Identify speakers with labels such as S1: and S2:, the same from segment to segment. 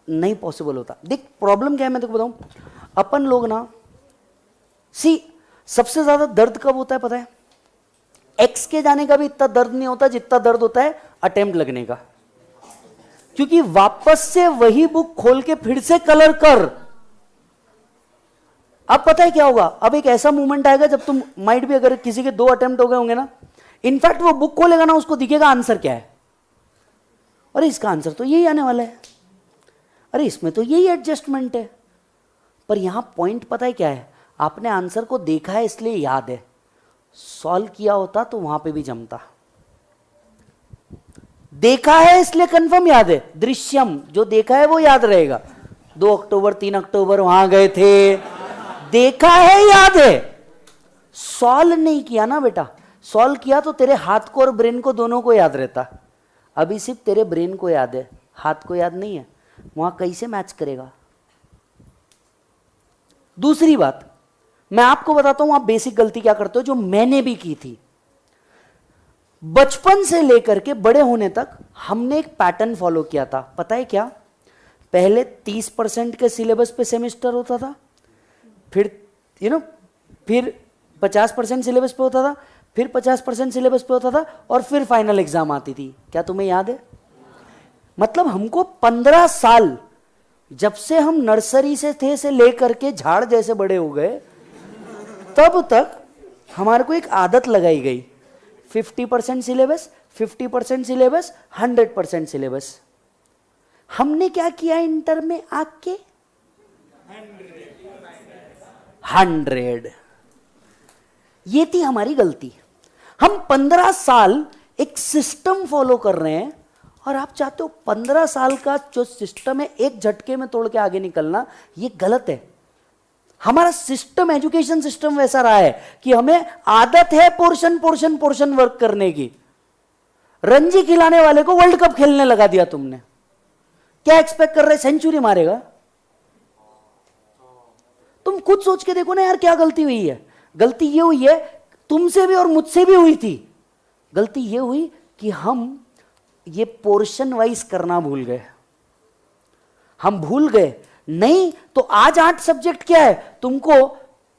S1: नहीं पॉसिबल होता। देख प्रॉब्लम क्या है मैं तेको बताऊं, अपन लोग ना सबसे ज्यादा दर्द कब होता है पता है? एक्स के जाने का भी इतना दर्द नहीं होता जितना दर्द होता है अटेम्प्ट लगने का, क्योंकि वापस से वही बुक खोल के फिर से कलर कर। अब पता है क्या होगा, अब एक ऐसा मूवमेंट आएगा जब तुम माइट भी, अगर किसी के 2 अटेम्प्ट हो गए होंगे ना, इनफैक्ट वो बुक खोलेगा ना, उसको दिखेगा आंसर क्या है, अरे इसका आंसर तो यही आने वाला है, अरे इसमें तो यही एडजस्टमेंट है। पर यहां पॉइंट पता है क्या है, आपने आंसर को देखा है इसलिए याद है, सॉल्व किया होता तो वहां पे भी जमता। देखा है इसलिए कंफर्म याद है, दृश्यम जो देखा है वो याद रहेगा। 2 अक्टूबर 3 अक्टूबर वहां गए थे, देखा है याद है, सॉल्व नहीं किया ना बेटा। सॉल्व किया तो तेरे हाथ को और ब्रेन को दोनों को याद रहता, अभी सिर्फ तेरे ब्रेन को याद है, हाथ को याद नहीं है, वहां कैसे मैच करेगा। दूसरी बात मैं आपको बताता हूं, आप बेसिक गलती क्या करते हो जो मैंने भी की थी। बचपन से लेकर के बड़े होने तक हमने एक पैटर्न फॉलो किया था, पता है क्या? पहले 30% के सिलेबस पे सेमेस्टर होता था, फिर फिर 50% सिलेबस पे होता था, फिर 50% सिलेबस पे होता था, और फिर फाइनल एग्जाम आती थी। क्या तुम्हें याद है? मतलब हमको 15 साल, जब से हम नर्सरी से थे से लेकर के झाड़ जैसे बड़े हो गए, तब तक हमारे को एक आदत लगाई गई, 50% सिलेबस, 50% सिलेबस, 100% सिलेबस। हमने क्या किया इंटर में आके? 100। ये थी हमारी गलती। हम 15 साल एक सिस्टम फॉलो कर रहे हैं, और आप चाहते हो 15 साल का जो सिस्टम है एक झटके में तोड़ के आगे निकलना, ये गलत है। हमारा सिस्टम, एजुकेशन सिस्टम वैसा रहा है कि हमें आदत है पोर्शन पोर्शन पोर्शन वर्क करने की। रणजी खिलाने वाले को वर्ल्ड कप खेलने लगा दिया तुमने, क्या एक्सपेक्ट कर रहे? सेंचुरी मारेगा? तुम खुद सोच के देखो ना यार, क्या गलती हुई है। गलती ये हुई है, तुमसे भी और मुझसे भी हुई थी, गलती ये हुई कि हम ये पोर्शन वाइज करना भूल गए। हम भूल गए, नहीं तो आज 8 सब्जेक्ट क्या है, तुमको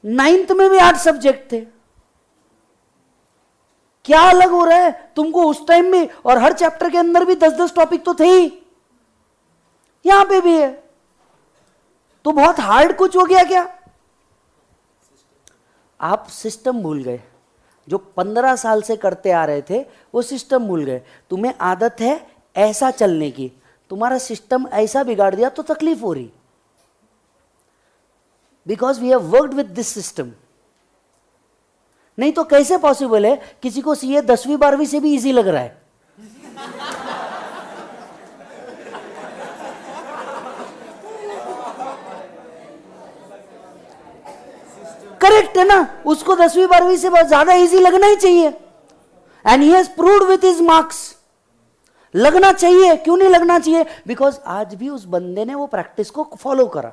S1: 9th में भी 8 सब्जेक्ट थे। क्या अलग हो रहा है तुमको उस टाइम में, और हर चैप्टर के अंदर भी 10-10 टॉपिक तो थे ही, यहां पे भी है। तो बहुत हार्ड कुछ हो गया क्या? आप सिस्टम भूल गए, जो 15 साल से करते आ रहे थे वो सिस्टम भूल गए। तुम्हें आदत है ऐसा चलने की, तुम्हारा सिस्टम ऐसा बिगाड़ दिया तो तकलीफ हो रही, because we have worked with this system. नहीं तो कैसे पॉसिबल है किसी को सीए 10वीं 12वीं से भी इजी लग रहा है? करेक्ट है ना, उसको 10वीं 12वीं से बहुत ज्यादा इजी लगना ही चाहिए, and he has proved with his marks. लगना चाहिए, क्यों नहीं लगना चाहिए? बिकॉज आज भी उस बंदे ने वो प्रैक्टिस को फॉलो करा।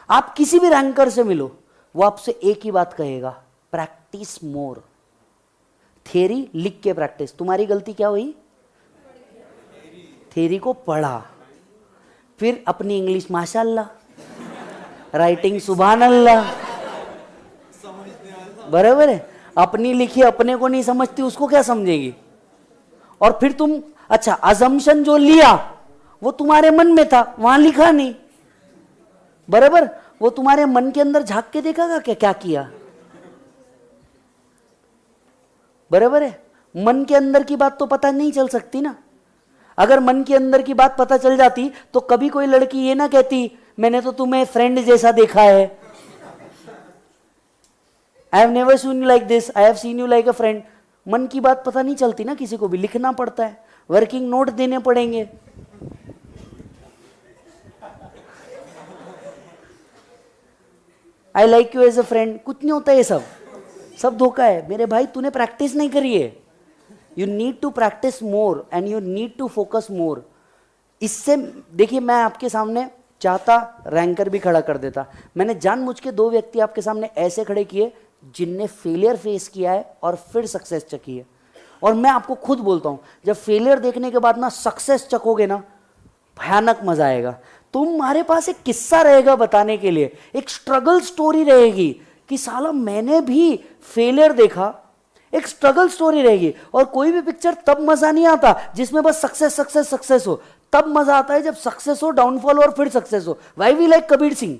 S1: आप किसी भी रैंकर से मिलो, वो आपसे एक ही बात कहेगा, प्रैक्टिस मोर। थ्योरी लिख के प्रैक्टिस। तुम्हारी गलती क्या हुई? थ्योरी को पढ़ा, फिर अपनी इंग्लिश माशाअल्लाह, राइटिंग सुभान अल्लाह, बराबर है। अपनी लिखी अपने को नहीं समझती, उसको क्या समझेगी? और फिर तुम, अच्छा अजम्पशन जो लिया वो तुम्हारे मन में था, वहां लिखा नहीं, बराबर। वो तुम्हारे मन के अंदर झांक के देखेगा क्या क्या किया, बराबर है। मन के अंदर की बात तो पता नहीं चल सकती ना। अगर मन के अंदर की बात पता चल जाती तो कभी कोई लड़की ये ना कहती मैंने तो तुम्हें फ्रेंड जैसा देखा है, I have never seen you like this, I have seen you like a friend। मन की बात पता नहीं चलती ना किसी को भी, लिखना पड़ता है, वर्किंग नोट देने पड़ेंगे। I like you as a friend, कुछ नहीं होता, ये सब धोखा है मेरे भाई। तूने प्रैक्टिस नहीं करी है। You need to practise more and you need to focus more. इससे देखिए, मैं आपके सामने चाहता रैंकर भी खड़ा कर देता। मैंने जानबूझ के 2 व्यक्ति आपके सामने ऐसे खड़े किए जिनने फेलियर फेस किया है और फिर सक्सेस चकी है। और मैं आपको खुद बोलता हूं, जब फेलियर देखने के बाद ना सक्सेस चकोगे ना, भयानक मजा आएगा। तुम्हारे पास एक किस्सा रहेगा बताने के लिए, एक स्ट्रगल स्टोरी रहेगी कि साला मैंने भी फेलियर देखा, एक स्ट्रगल स्टोरी रहेगी। और कोई भी पिक्चर तब मजा नहीं आता जिसमें बस सक्सेस सक्सेस सक्सेस हो, तब मजा आता है जब सक्सेस हो, डाउनफॉल और फिर सक्सेस हो। Why we like Kabir Singh,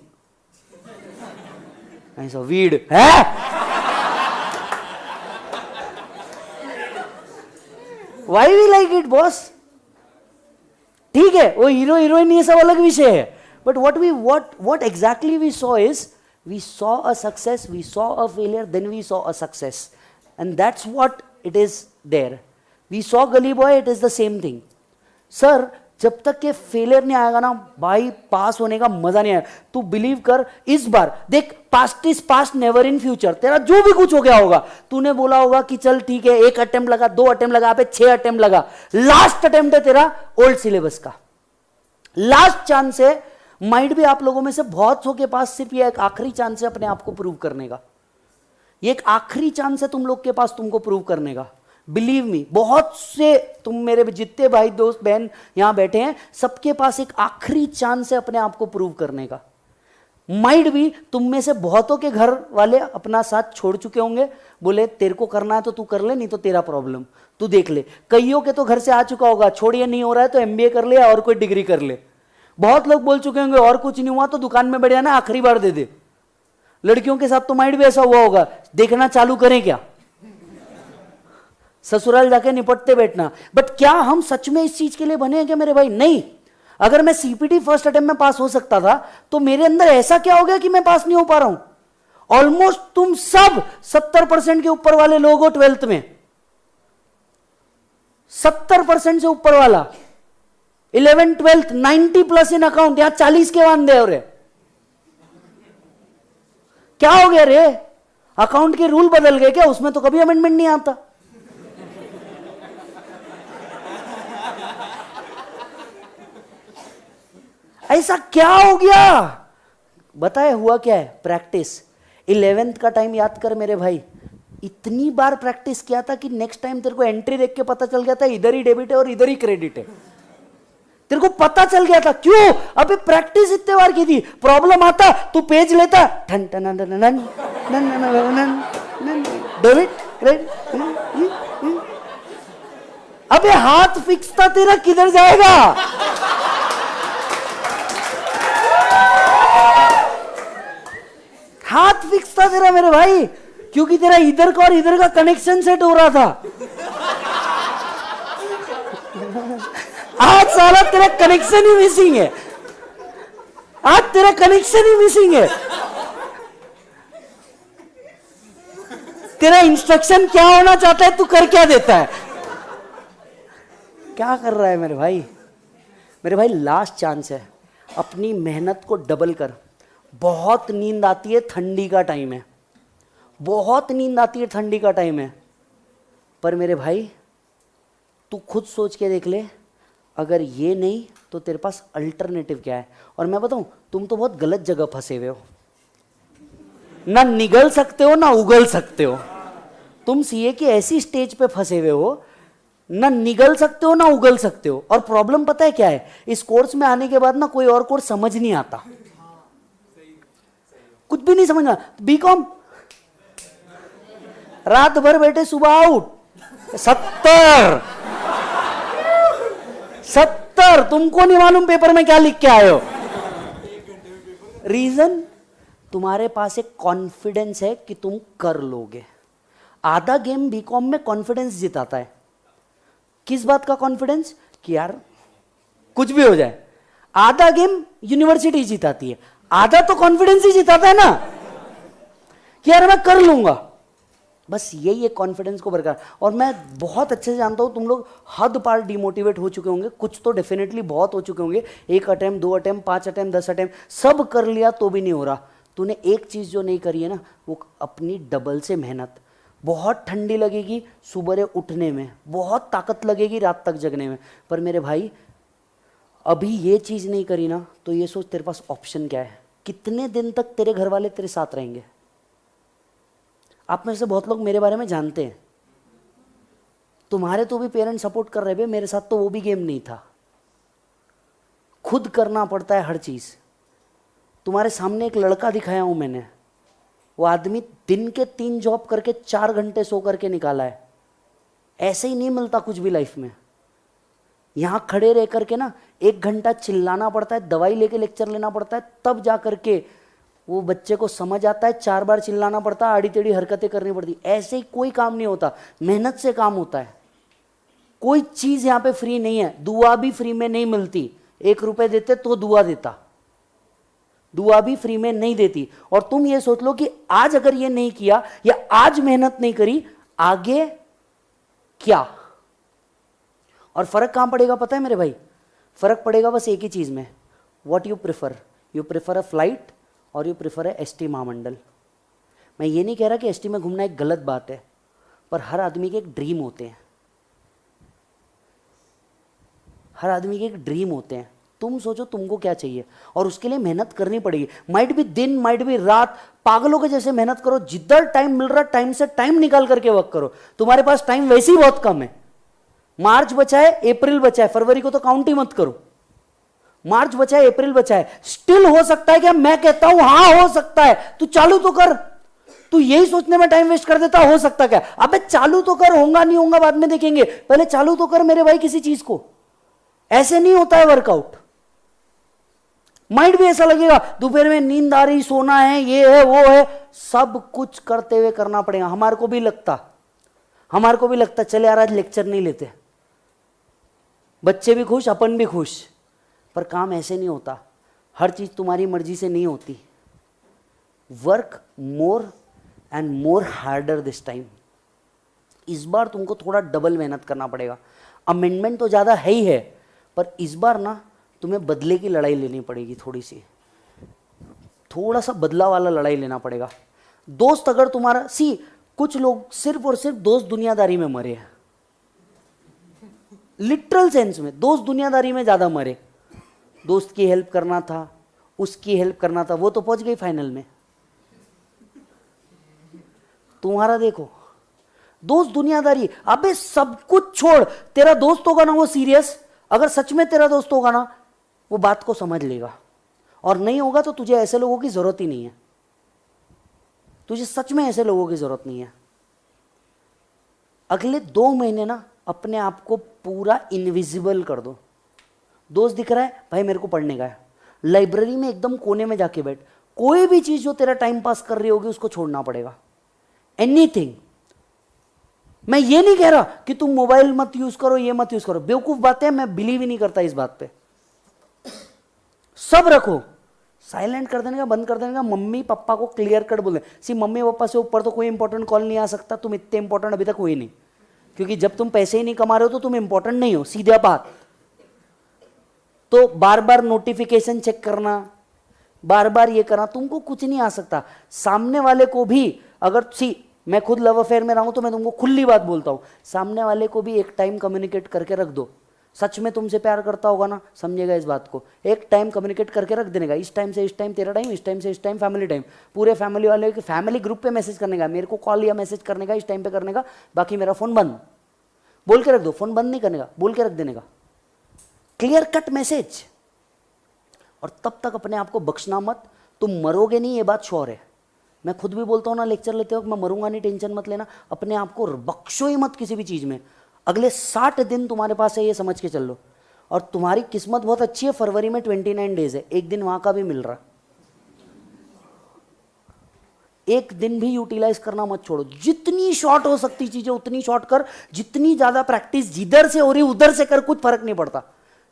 S1: ऐसा वीड है। Why we like it boss, ठीक है, वो हीरो हीरोइन ये सब अलग विषय है, but what exactly we saw is we saw a success, we saw a failure, then we saw a success, and that's what it is there. We saw Gully Boy, it is the same thing. Sir जब तक के failure नहीं आएगा ना भाई, पास होने का मजा नहीं आएगा। तू बिलीव कर, इस बार देख, past is past, never in future. तेरा जो भी कुछ हो गया होगा, तूने बोला होगा कि चल ठीक है, 1 अटेम्प्ट लगा, 2 अटेम्प्ट लगा, पे 6 अटेम्प्ट लगा, लास्ट अटेम्प्ट है तेरा ओल्ड सिलेबस का, लास्ट चांस है। माइट भी आप लोगों में से बहुत सौ के पास सिर्फ ये एक आखिरी चांस है अपने आप को प्रूव करने का, ये एक आखिरी चांस है तुम लोग के पास तुमको प्रूव करने का। बिलीव मी, बहुत से तुम मेरे जितने भाई दोस्त बहन यहां बैठे हैं, सबके पास एक आखिरी चांस है अपने आप को प्रूव करने का। माइट भी तुम में से बहुतों के घर वाले अपना साथ छोड़ चुके होंगे, बोले तेरे को करना है तो तू कर ले, नहीं तो तेरा प्रॉब्लम, तू देख ले। कईयों के तो घर से आ चुका होगा, छोड़िए नहीं हो रहा है तो MBA कर ले और कोई डिग्री कर ले। बहुत लोग बोल चुके होंगे और कुछ नहीं हुआ तो दुकान में बैठ जाना, आखिरी बार दे दे। लड़कियों के साथ तो माइट भी ऐसा हुआ होगा, देखना चालू करें क्या, ससुराल जाके निपटते बैठना। बट क्या हम सच में इस चीज के लिए बने हैं क्या मेरे भाई? नहीं। अगर मैं CPT फर्स्ट अटेम्प्ट में पास हो सकता था तो मेरे अंदर ऐसा क्या हो गया कि मैं पास नहीं हो पा रहा हूं? ऑलमोस्ट तुम सब 70% के ऊपर वाले लोग हो 12th में, 70% से ऊपर वाला, 11th 12th 90+ इन अकाउंट, यहां 40 के वांदे हो रहे। क्या हो गया रे? अकाउंट के रूल बदल गए क्या? उसमें तो कभी अमेंडमेंट नहीं आता। ऐसा क्या हो गया? बताए हुआ क्या है? प्रैक्टिस। 11th का टाइम याद कर मेरे भाई, इतनी बार प्रैक्टिस किया था कि नेक्स्ट टाइम तेरे को एंट्री देख के पता चल गया था इधर ही डेबिट है और इधर ही क्रेडिट है। तेरे को पता चल गया था। क्यों? अबे प्रैक्टिस इतने बार की थी। प्रॉब्लम आता तू पेज लेता, ठन ठन ठन ठन डेबिट क्रेडिट, अबे हाथ फिक्स था तेरा, किधर जाएगा? हाथ फिक्स था तेरा मेरे भाई, क्योंकि तेरा इधर का और इधर का कनेक्शन सेट हो रहा था। आज साला तेरा कनेक्शन ही मिसिंग है, आज तेरा कनेक्शन ही मिसिंग है। तेरा इंस्ट्रक्शन क्या होना चाहता है, तू कर क्या देता है? क्या कर रहा है मेरे भाई? मेरे भाई लास्ट चांस है, अपनी मेहनत को डबल कर। बहुत नींद आती है, ठंडी का टाइम है, बहुत नींद आती है, ठंडी का टाइम है, पर मेरे भाई तू खुद सोच के देख ले, अगर ये नहीं तो तेरे पास अल्टरनेटिव क्या है? और मैं बताऊं, तुम तो बहुत गलत जगह फंसे हुए हो, ना निगल सकते हो ना उगल सकते हो। तुम CA की ऐसी स्टेज पे फंसे हुए हो, ना निगल सकते हो ना उगल सकते हो। और प्रॉब्लम पता है क्या है? इस कोर्स में आने के बाद ना कोई और कोर्स समझ नहीं आता, कुछ भी नहीं समझना। BCom रात भर बैठे, सुबह आउट 70 तुमको नहीं मालूम पेपर में क्या लिख के आए हो। रीजन, तुम्हारे पास एक कॉन्फिडेंस है कि तुम कर लोगे। आधा गेम BCom में कॉन्फिडेंस जिताता है। किस बात का कॉन्फिडेंस? कि यार कुछ भी हो जाए। आधा गेम यूनिवर्सिटी जिताती है, आधा तो कॉन्फिडेंस ही जिताता है ना, कि यार मैं कर लूंगा। बस यही एक कॉन्फिडेंस को बरकरार। और मैं बहुत अच्छे से जानता हूं तुम लोग हद पार डिमोटिवेट हो चुके होंगे, कुछ तो डेफिनेटली बहुत हो चुके होंगे। 1 अटेम्प्ट 2 अटेम्प्ट 5 अटेम्प्ट 10 अटेम्प्ट सब कर लिया तो भी नहीं हो रहा। तूने एक चीज जो नहीं करी है ना, वो अपनी डबल से मेहनत। बहुत ठंडी लगेगी सुबह उठने में, बहुत ताकत लगेगी रात तक जगने में, पर मेरे भाई अभी ये चीज नहीं करी ना तो ये सोच तेरे पास ऑप्शन क्या है। कितने दिन तक तेरे घर वाले तेरे साथ रहेंगे? आप में से बहुत लोग मेरे बारे में जानते हैं, तुम्हारे तो भी पेरेंट्स सपोर्ट कर रहे हैं, मेरे साथ तो वो भी गेम नहीं था। खुद करना पड़ता है हर चीज। तुम्हारे सामने एक लड़का दिखाया हूं मैंने, वो आदमी दिन के 3 जॉब करके 4 घंटे सो करके निकाला है। ऐसे ही नहीं मिलता कुछ भी लाइफ में। यहां खड़े रह करके ना 1 घंटा चिल्लाना पड़ता है, दवाई लेके लेक्चर लेना पड़ता है, तब जा करके वो बच्चे को समझ आता है। 4 बार चिल्लाना पड़ता है, आड़ी टेढ़ी हरकतें करनी पड़ती। ऐसे ही कोई काम नहीं होता, मेहनत से काम होता है। कोई चीज यहां पे फ्री नहीं है। दुआ भी फ्री में नहीं मिलती। 1 रुपए देते तो दुआ देता, दुआ भी फ्री में नहीं देती। और तुम ये सोच लो कि आज अगर ये नहीं किया या आज मेहनत नहीं करी, आगे क्या? और फर्क कहां पड़ेगा पता है मेरे भाई? फर्क पड़ेगा बस एक ही चीज में, what you prefer. You prefer a flight और यू प्रिफर अ एसटी महामंडल। मैं ये नहीं कह रहा कि एसटी में घूमना एक गलत बात है, पर हर आदमी के एक ड्रीम होते हैं। हर आदमी के एक ड्रीम होते हैं। तुम सोचो तुमको क्या चाहिए और उसके लिए मेहनत करनी पड़ेगी। माइट भी दिन, माइट भी रात, पागलों के जैसे मेहनत करो। जिधर टाइम मिल रहा टाइम से टाइम निकाल करके वर्क करो। तुम्हारे पास टाइम वैसे ही बहुत कम है। मार्च बचा है, अप्रैल बचा है, फरवरी को तो काउंट ही मत करो। मार्च बचा है, अप्रैल बचा है। स्टिल हो सकता है क्या? मैं कहता हूं हाँ हो सकता है। तू चालू तो कर। तू यही सोचने में टाइम वेस्ट कर देता हो सकता क्या? अबे चालू तो कर, होगा नहीं होगा बाद में देखेंगे, पहले चालू तो कर मेरे भाई किसी चीज को। ऐसे नहीं होता है वर्कआउट। माइंड भी ऐसा लगेगा दोपहर में नींद आ रही, सोना है, ये है वो है, सब कुछ करते हुए करना पड़ेगा। हमारे को भी लगता चले यार आज लेक्चर नहीं लेते, बच्चे भी खुश, अपन भी खुश। पर काम ऐसे नहीं होता। हर चीज तुम्हारी मर्जी से नहीं होती। Work more and more harder this time. इस बार तुमको थोड़ा डबल मेहनत करना पड़ेगा। अमेंडमेंट तो ज्यादा है ही है, पर इस बार ना तुम्हें बदले की लड़ाई लेनी पड़ेगी। थोड़ा सा बदला वाला लड़ाई लेना पड़ेगा। दोस्त अगर तुम्हारा कुछ लोग सिर्फ और सिर्फ दोस्त दुनियादारी में मरे हैं। लिटरल सेंस में दोस्त दुनियादारी में ज्यादा मरे। दोस्त की हेल्प करना था, उसकी हेल्प करना था, वो तो पहुंच गई फाइनल में। तुम्हारा देखो दोस्त दुनियादारी। अबे सब कुछ छोड़, तेरा दोस्त होगा ना वो सीरियस, अगर सच में तेरा दोस्त होगा ना वो बात को समझ लेगा। और नहीं होगा तो तुझे ऐसे लोगों की जरूरत ही नहीं है। तुझे सच में ऐसे लोगों की जरूरत नहीं है। अगले 2 महीने ना अपने आप को पूरा इनविजिबल कर दो। दोस्त दिख रहा है भाई, मेरे को पढ़ने का है, लाइब्रेरी में एकदम कोने में जाके बैठ। कोई भी चीज जो तेरा टाइम पास कर रही होगी उसको छोड़ना पड़ेगा। एनीथिंग। मैं ये नहीं कह रहा कि तुम मोबाइल मत यूज करो, ये मत यूज करो, बेवकूफ बातें, मैं बिलीव ही नहीं करता इस बात पे। सब रखो, साइलेंट कर देने का, बंद कर देने का। मम्मी पापा को क्लियर कट बोल दे, मम्मी पापा से ऊपर तो कोई इंपॉर्टेंट कॉल नहीं आ सकता। तुम इतने इंपॉर्टेंट अभी तक हुए नहीं, क्योंकि जब तुम पैसे ही नहीं कमा रहे हो तो तुम इंपॉर्टेंट नहीं हो, सीधा बात। तो बार बार नोटिफिकेशन चेक करना, बार बार ये करना, तुमको कुछ नहीं आ सकता। सामने वाले को भी अगर मैं खुद लव अफेयर में रहा हूं तो मैं तुमको खुली बात बोलता हूं, सामने वाले को भी एक टाइम कम्युनिकेट करके रख दो। सच में तुमसे प्यार करता होगा ना, समझेगा इस बात को। एक टाइम कम्युनिकेट करके रख देने का, इस टाइम से इस टाइम तेरा टाइम, इस टाइम से इस टाइम फैमिली टाइम। पूरे फैमिली वाले के फैमिली ग्रुप पे मैसेज करने का, मेरे को कॉल या मैसेज करने का, इस टाइम पे करने का, बाकी मेरा फोन बंद बोल के रख दो। फोन बंद नहीं करने का, बोल के रख देने का, क्लियर कट मैसेज। और तब तक अपने आप को बख्शना मत। तुम मरोगे नहीं, ये बात श्योर है। मैं खुद भी बोलता हूं ना लेक्चर लेते वक्त, मैं मरूंगा नहीं, टेंशन मत लेना। अपने आप को बख्शो ही मत किसी भी चीज में। अगले 60 दिन तुम्हारे पास है, ये समझ के चल लो। और तुम्हारी किस्मत बहुत अच्छी है, फरवरी में 29 डेज है, एक दिन वहां का भी मिल रहा। एक दिन भी यूटिलाइज करना मत छोड़ो। जितनी शॉर्ट हो सकती चीजें उतनी शॉर्ट कर। जितनी ज्यादा प्रैक्टिस जिधर से हो रही उधर से कर, कुछ फर्क नहीं पड़ता,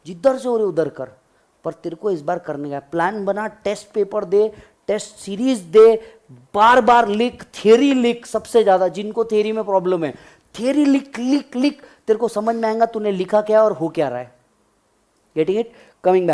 S1: जिधर से हो रही उधर कर। पर तेरे को इस बार करने का प्लान बना, टेस्ट पेपर दे, टेस्ट सीरीज दे, बार बार लिख, थियरी लिख। सबसे ज्यादा जिनको थियरी में प्रॉब्लम है, थियरी लिख लिख लिख, तेरे को समझ में आएगा तूने लिखा क्या और हो क्या रहा है। Getting it? Coming back.